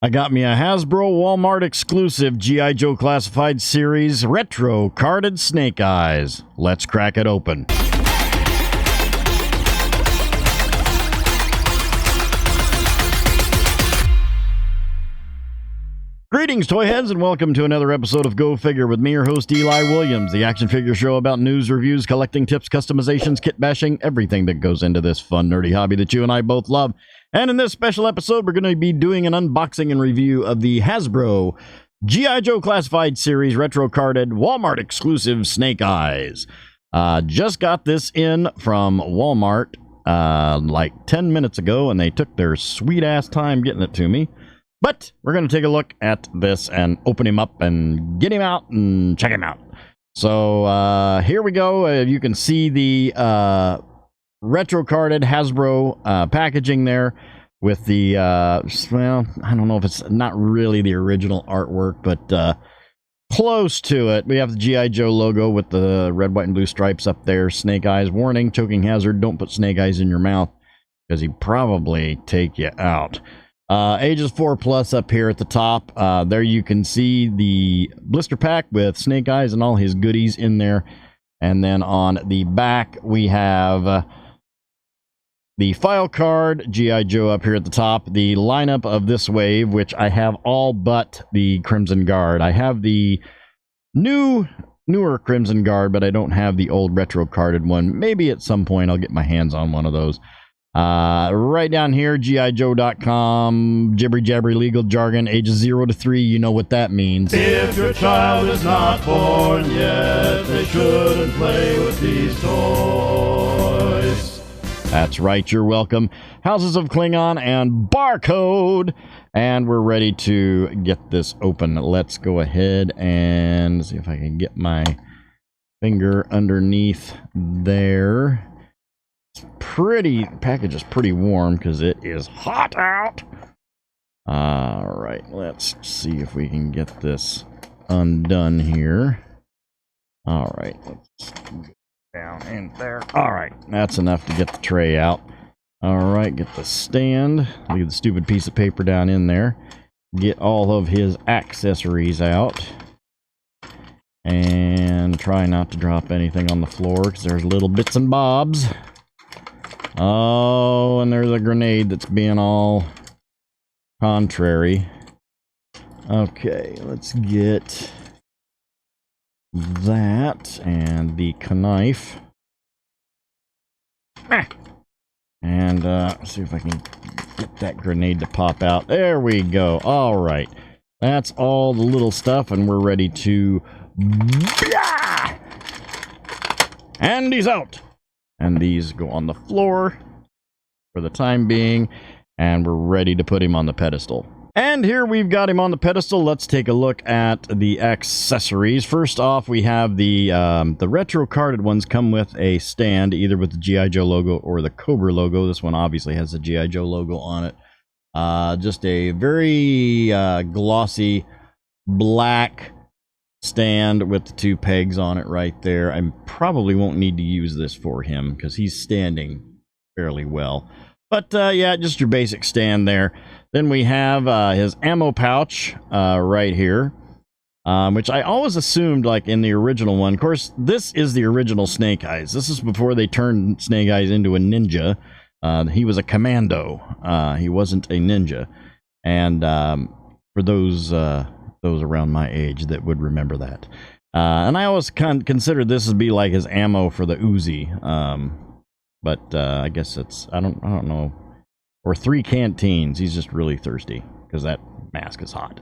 I got me a Hasbro Walmart exclusive G.I. Joe Classified Series Retro Carded Snake Eyes. Let's crack it open. Greetings, toy heads, and welcome to another episode of Go Figure with me, your host, Eli Williams, the action figure show about news, reviews, collecting tips, customizations, kit bashing, everything that goes into this fun, nerdy hobby that you and I both love. And in this special episode, we're going to be doing an unboxing and review of the Hasbro G.I. Joe Classified Series Retro Carded Walmart exclusive Snake Eyes. Just got this in from Walmart like 10 minutes ago, and they took their sweet-ass time getting it to me. But we're going to take a look at this and open him up and get him out and check him out. So here we go. You can see the retro carded Hasbro packaging there with the, well, I don't know if it's not really the original artwork, but close to it. We have the G.I. Joe logo with the red, white, and blue stripes up there. Snake eyes. Warning, choking hazard. Don't put snake eyes in your mouth because he'd probably take you out. Ages 4+ up here at the top. There you can see the blister pack with Snake Eyes and all his goodies in there. And then on the back, we have the file card, G.I. Joe up here at the top. The lineup of this wave, which I have all but the Crimson Guard. I have the newer Crimson Guard, but I don't have the old retro carded one. Maybe at some point I'll get my hands on one of those. Right down here, GIJoe.com, jibbery jabbery legal jargon, ages 0 to 3, you know what that means. If your child is not born yet, they shouldn't play with these toys. That's right, you're welcome. Houses of Klingon and Barcode. And we're ready to get this open. Let's go ahead and see if I can get my finger underneath there. Package is pretty warm because it is hot out. All right, let's see if we can get this undone here. All right, let's get down in there. All right, that's enough to get the tray out. All right, get the stand. Leave the stupid piece of paper down in there. Get all of his accessories out. And try not to drop anything on the floor because there's little bits and bobs. Oh, and there's a grenade that's being all contrary. Okay, let's get that and the knife. And see if I can get that grenade to pop out. There we go. All right. That's all the little stuff, and we're ready to... And he's out. And these go on the floor for the time being, and we're ready to put him on the pedestal. And here we've got him on the pedestal. Let's take a look at the accessories. First off, we have the retro carded ones come with a stand, either with the G.I. Joe logo or the Cobra logo. This one obviously has the G.I. Joe logo on it. Just a very glossy black stand with the two pegs on it right there. I probably won't need to use this for him because he's standing fairly well. But yeah, just your basic stand there. Then we have his ammo pouch right here, which I always assumed like in the original one. Of course, this is the original Snake Eyes. This is before they turned Snake Eyes into a ninja. He was a commando. He wasn't a ninja. And for those around my age that would remember that. And I always considered this as be like his ammo for the Uzi. But I guess it's, I don't know. Or 3 canteens. He's just really thirsty because that mask is hot.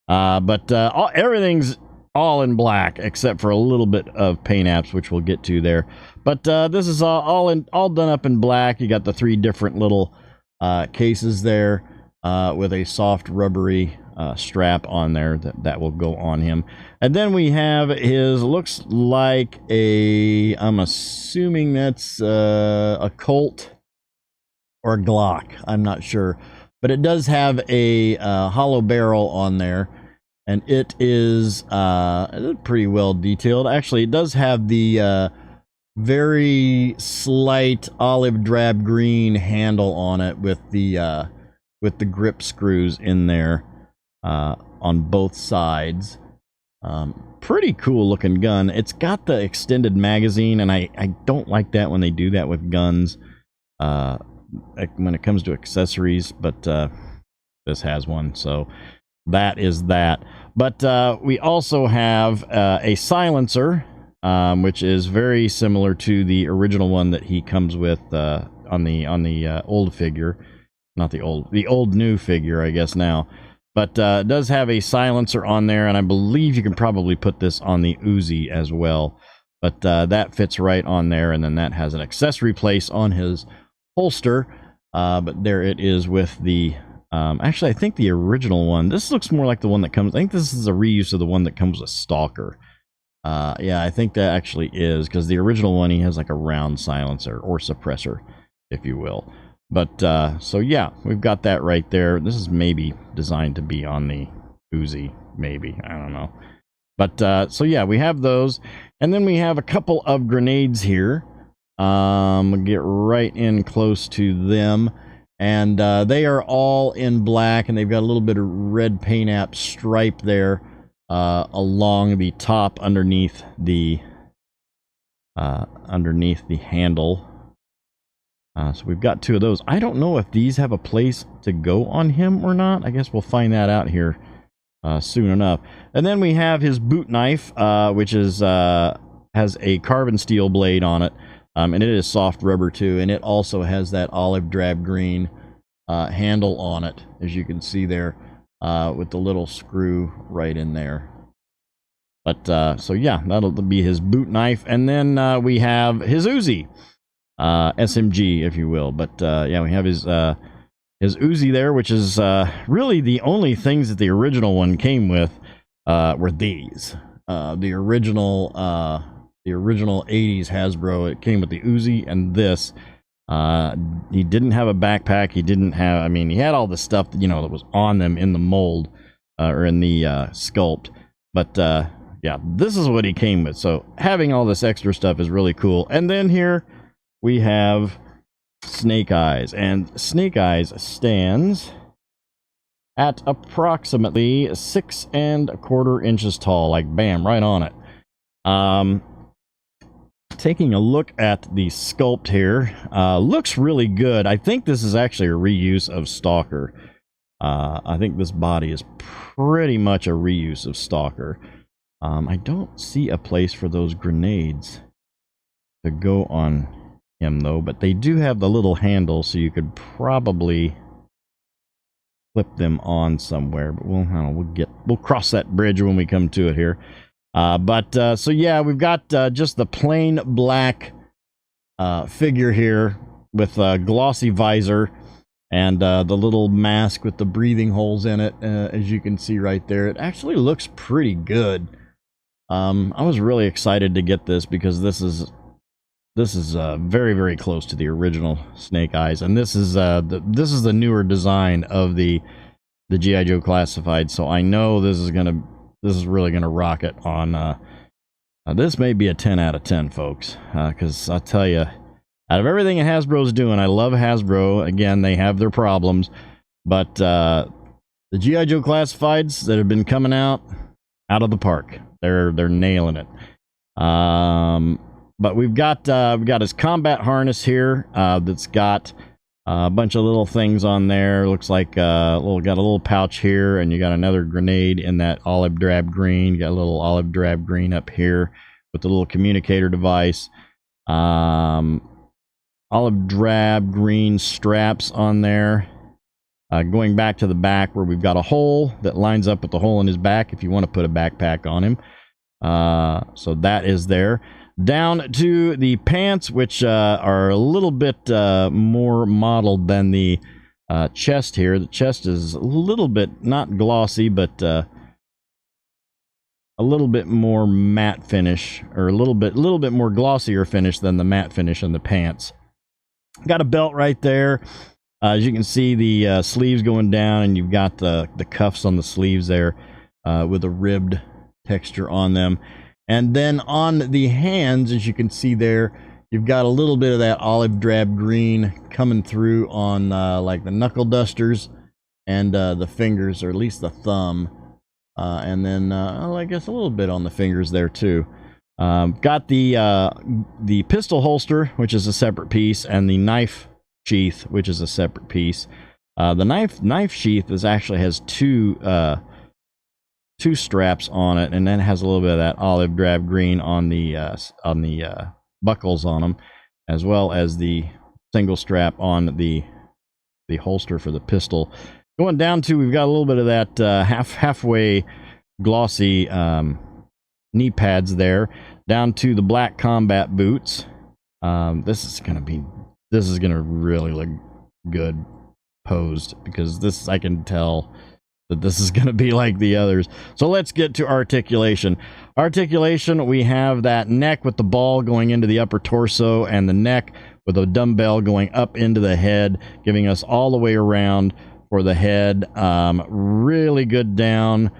But everything's all in black except for a little bit of paint apps, which we'll get to there. But this is all done up in black. You got the 3 different little cases there with a soft rubbery strap on there that will go on him. And then we have his, looks like I'm assuming that's a Colt or a Glock. I'm not sure. But it does have a hollow barrel on there. And it is pretty well detailed. Actually, it does have the very slight olive drab green handle on it with the grip screws in there. on both sides. Pretty cool looking gun. It's got the extended magazine, and I don't like that when they do that with guns when it comes to accessories, but this has one, so that is that. But we also have a silencer, which is very similar to the original one that he comes with on the old figure. Not the old new figure, I guess now. But it does have a silencer on there, and I believe you can probably put this on the Uzi as well. But that fits right on there, and then that has an accessory place on his holster. But there it is with the... actually, I think the original one... This looks more like the one that comes... I think this is a reuse of the one that comes with Stalker. Yeah, I think that actually is, because the original one, he has like a round silencer, or suppressor, if you will. But, so yeah, we've got that right there. This is maybe designed to be on the Uzi, maybe. I don't know. But, so yeah, we have those. And then we have a couple of grenades here. We'll get right in close to them. And they are all in black, and they've got a little bit of red paint app stripe there along the top underneath the handle. So we've got two of those. I don't know if these have a place to go on him or not. I guess we'll find that out here soon enough. And then we have his boot knife, which is has a carbon steel blade on it. And it is soft rubber too. And it also has that olive drab green handle on it, as you can see there, with the little screw right in there. But so yeah, that'll be his boot knife. And then we have his Uzi. SMG, if you will. But yeah, we have his Uzi there, which is really the only things that the original one came with were these. The original 80s Hasbro, it came with the Uzi and this. He didn't have a backpack. He didn't have, I mean, he had all the stuff that, you know, that was on them in the mold or in the sculpt. But yeah, this is what he came with. So having all this extra stuff is really cool. And then here we have Snake Eyes, and Snake Eyes stands at approximately 6 1/4 inches tall, like bam, right on it. Taking a look at the sculpt here, looks really good. I think this is actually a reuse of Stalker. I think this body is pretty much a reuse of Stalker. I don't see a place for those grenades to go on him though, but they do have the little handle, so you could probably flip them on somewhere. But we'll cross that bridge when we come to it here. So yeah, we've got just the plain black figure here with a glossy visor and the little mask with the breathing holes in it, as you can see right there. It actually looks pretty good. I was really excited to get this because this is very, very close to the original Snake Eyes, and this is the newer design of the G.I. Joe Classified. So I know this is really gonna rock it on. This may be a 10 out of 10, folks, because I'll tell you, out of everything that Hasbro's doing, I love Hasbro. Again, they have their problems, but the G.I. Joe Classifieds that have been coming out of the park, they're nailing it. But we've got his combat harness here that's got a bunch of little things on there. Looks like got a little pouch here, and you got another grenade in that olive drab green. You got a little olive drab green up here with the little communicator device. Olive drab green straps on there. Going back to the back where we've got a hole that lines up with the hole in his back if you want to put a backpack on him. So that is there. Down to the pants, which are a little bit more modeled than the chest here. The chest is a little bit, not glossy, but a little bit more matte finish, or a little bit more glossier finish than the matte finish in the pants. Got a belt right there. As you can see, the sleeves going down, and you've got the cuffs on the sleeves there with a ribbed texture on them. And then on the hands, as you can see there, you've got a little bit of that olive drab green coming through on like the knuckle dusters and the fingers, or at least the thumb, and then I guess a little bit on the fingers there too. Got the pistol holster, which is a separate piece, and the knife sheath, which is a separate piece. The knife sheath actually has two straps on it, and then it has a little bit of that olive drab green on the buckles on them, as well as the single strap on the holster for the pistol. Going down to, we've got a little bit of that halfway glossy knee pads there, down to the black combat boots. This is gonna really look good posed, because this, I can tell that this is going to be like the others. So let's get to articulation. Articulation, we have that neck with the ball going into the upper torso, and the neck with a dumbbell going up into the head, giving us all the way around for the head. Really good down.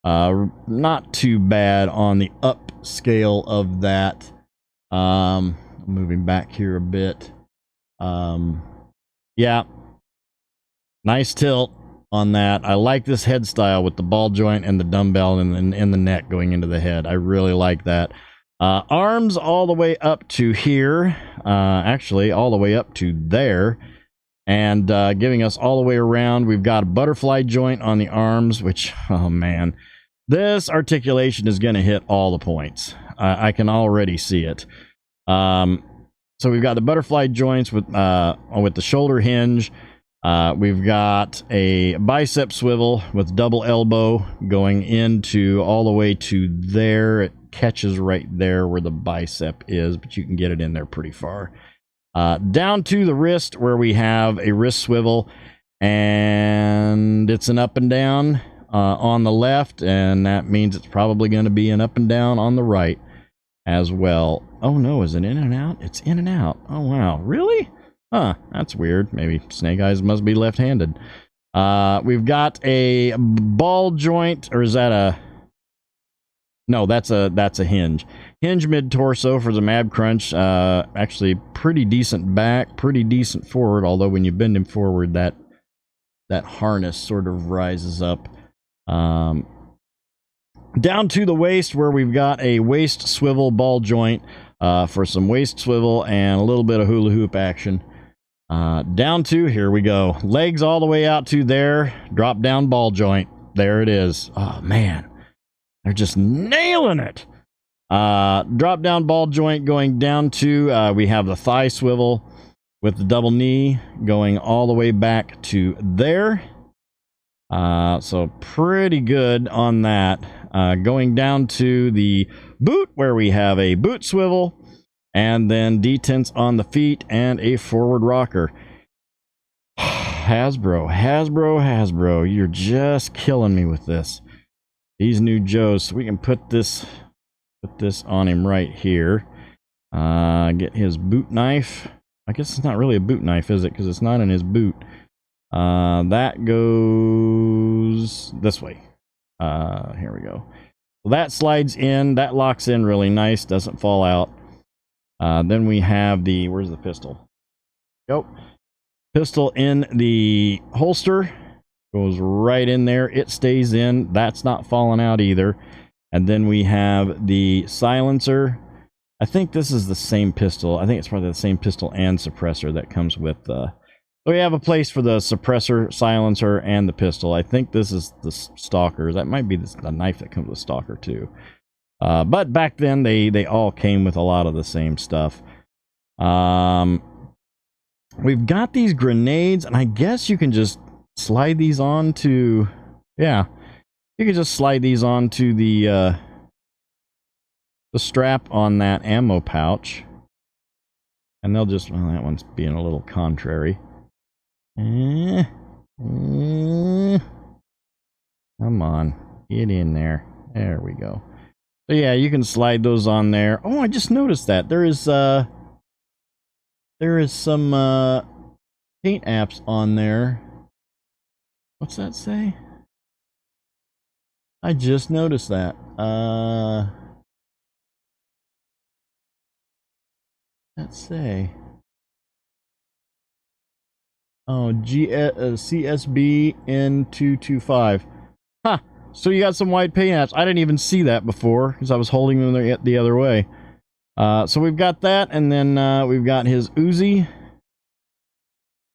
Not too bad on the up scale of that. Moving back here a bit. Yeah. Nice tilt on that. I like this head style with the ball joint and the dumbbell and the neck going into the head. I really like that. Arms all the way up to here. Actually, all the way up to there. And giving us all the way around. We've got a butterfly joint on the arms, which, oh man. This articulation is going to hit all the points. I can already see it. So we've got the butterfly joints with the shoulder hinge. We've got a bicep swivel with double elbow going into all the way to there. It catches right there where the bicep is, but you can get it in there pretty far. Down to the wrist, where we have a wrist swivel, and it's an up and down on the left, and that means it's probably going to be an up and down on the right as well. Oh no, is it in and out? It's in and out. Oh wow, really? Huh, that's weird. Maybe Snake Eyes must be left-handed. We've got a ball joint, or is that a... No, that's a hinge. Hinge mid-torso for the Mab Crunch. Actually, pretty decent back, pretty decent forward, although when you bend him forward, that harness sort of rises up. Down to the waist, where we've got a waist swivel ball joint for some waist swivel and a little bit of hula hoop action. Down to, here we go, legs all the way out to there, drop down ball joint. There it is. Oh man, they're just nailing it. Drop down ball joint going down to, we have the thigh swivel with the double knee going all the way back to there. So pretty good on that. Going down to the boot, where we have a boot swivel, and then detents on the feet and a forward rocker. Hasbro, you're just killing me with this. These new Joes. So we can put this on him right here. Get his boot knife. I guess it's not really a boot knife, is it? Because it's not in his boot. That goes this way. Here we go. So that slides in. That locks in really nice. Doesn't fall out. Then we have the... Where's the pistol? Yep. Pistol in the holster. Goes right in there. It stays in. That's not falling out either. And then we have the silencer. I think this is the same pistol. I think it's probably the same pistol and suppressor that comes with... we have a place for the suppressor, silencer, and the pistol. I think this is the stalker. That might be the knife that comes with stalker too. But back then, they all came with a lot of the same stuff. We've got these grenades, and I guess you can just slide these on to... Yeah, you can just slide these onto the strap on that ammo pouch. And they'll just... Well, that one's being a little contrary. Come on, get in there. There we go. So yeah, you can slide those on there. Oh, I just noticed that there is some paint apps on there. What's that say? I just noticed that. Let's say. Oh, CSB N225. Huh. So you got some white paint apps. I didn't even see that before because I was holding them the other way. So we've got that, and then we've got his Uzi,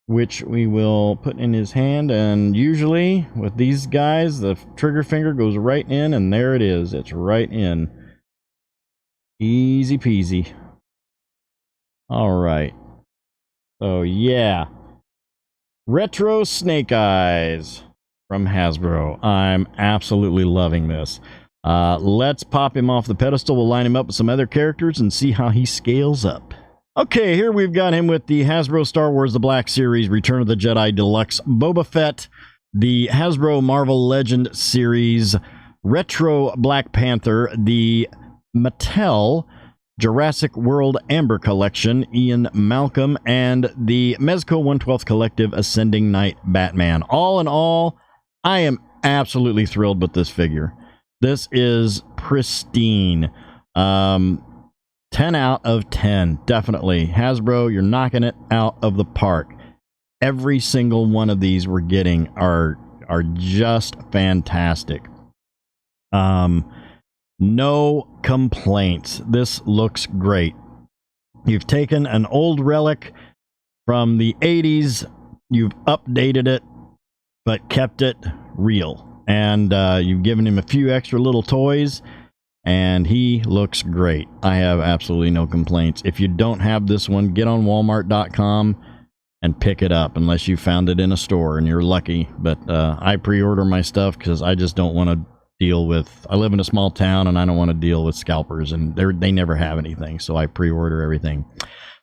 which we will put in his hand. And usually with these guys, the trigger finger goes right in, and there it is. It's right in. Easy peasy. All right. So yeah, retro Snake Eyes from Hasbro. I'm absolutely loving this. Let's pop him off the pedestal. We'll line him up with some other characters and see how he scales up. Okay, here we've got him with the Hasbro Star Wars The Black Series Return of the Jedi Deluxe Boba Fett, the Hasbro Marvel Legend Series Retro Black Panther, the Mattel Jurassic World Amber Collection Ian Malcolm, and the Mezco 1/12 Collective Ascending Knight Batman. All in all, I am absolutely thrilled with this figure. This is pristine. 10 out of 10, definitely. Hasbro, you're knocking it out of the park. Every single one of these we're getting are just fantastic. No complaints. This looks great. You've taken an old relic from the 80s, you've updated it, but kept it real. And you've given him a few extra little toys, and he looks great. I have absolutely no complaints. If you don't have this one, get on Walmart.com and pick it up, unless you found it in a store, and you're lucky. But I pre-order my stuff because I just don't want to deal with... I live in a small town, and I don't want to deal with scalpers, and they never have anything, so I pre-order everything.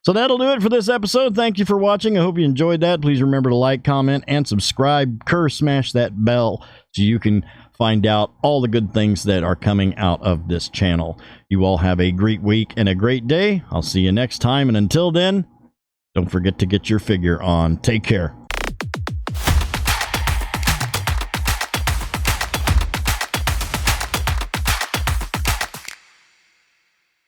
So that'll do it for this episode. Thank you for watching. I hope you enjoyed that. Please remember to like, comment, and subscribe. Smash that bell so you can find out all the good things that are coming out of this channel. You all have a great week and a great day. I'll see you next time, and until then, don't forget to get your figure on. Take care.